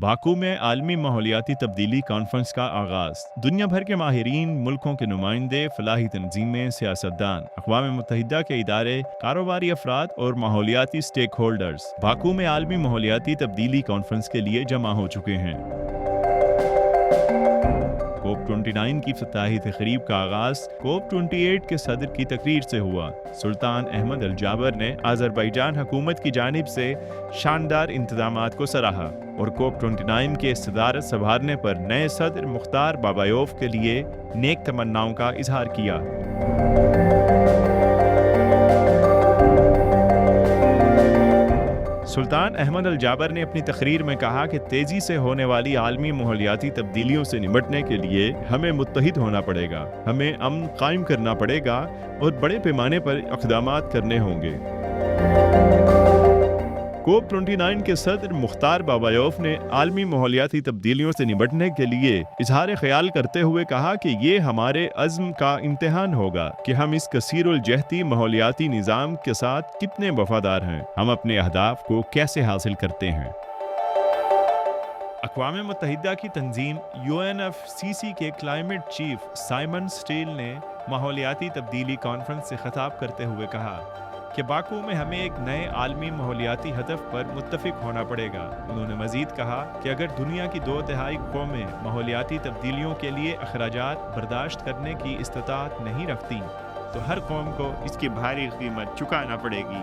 Baku में आलमी माहौलियाती तब्दीली कॉन्फ्रेंस का आगाज़। दुनिया भर के माहिरीन, मुल्कों के नुमाइंदे, फलाही तंजीमें, सियासतदान, अक़वाम मुत्तहिदा के इदारे, कारोबारी अफराद और माहौलियाती स्टेक होल्डर्स बाकू में आलमी माहौलियाती तब्दीली कॉन्फ्रेंस के लिए जमा हो चुके हैं। कोप 29 की इफ्तिताही तकरीब का आगाज़ कोप 28 के सदर की तकरीर से हुआ। सुल्तान अहमद अल जाबर ने आज़रबाईजान हुकूमत की जानिब से शानदार इंतजामात को सराहा और कोप 29 के सदारत संभालने पर नए सदर मुख्तार बाबायोफ के लिए नेक तमन्नाओं का इजहार किया। सुल्तान अहमद अल जाबर ने अपनी तकरीर में कहा कि तेज़ी से होने वाली आलमी माहौलियाती तब्दीलियों से निपटने के लिए हमें मुत्तहिद होना पड़ेगा, हमें अमन कायम करना पड़ेगा और बड़े पैमाने पर इक़दामात करने होंगे। कोप 29 के सदर मुख्तार बाबायोफ ने आलमी माहौलियाती तब्दीलियों से निपटने के लिए इजहार ख्याल करते हुए कहा कि ये हमारे अज़्म का इम्तिहान होगा कि हम इस कसीरुल जहती माहौलियाती निज़ाम के साथ कितने वफादार हैं, हम अपने अहदाफ को कैसे हासिल करते हैं। अक़वाम मुत्तहिदा की तंजीम UNFCCC के क्लाइमेट चीफ साइमन स्टील ने माहौलियाती तब्दीली कॉन्फ्रेंस से खिताब करते हुए कहा कि बाकू में हमें एक नए आलमी माहौलियाती हदफ पर मुत्तफिक होना पड़ेगा। उन्होंने मज़ीद कहा कि अगर दुनिया की 2/3 कौमें माहौलियाती तब्दीलियों के लिए अखराजात बर्दाश्त करने की इस्तिताअत नहीं रखती तो हर कौम को इसकी भारी कीमत चुकाना पड़ेगी।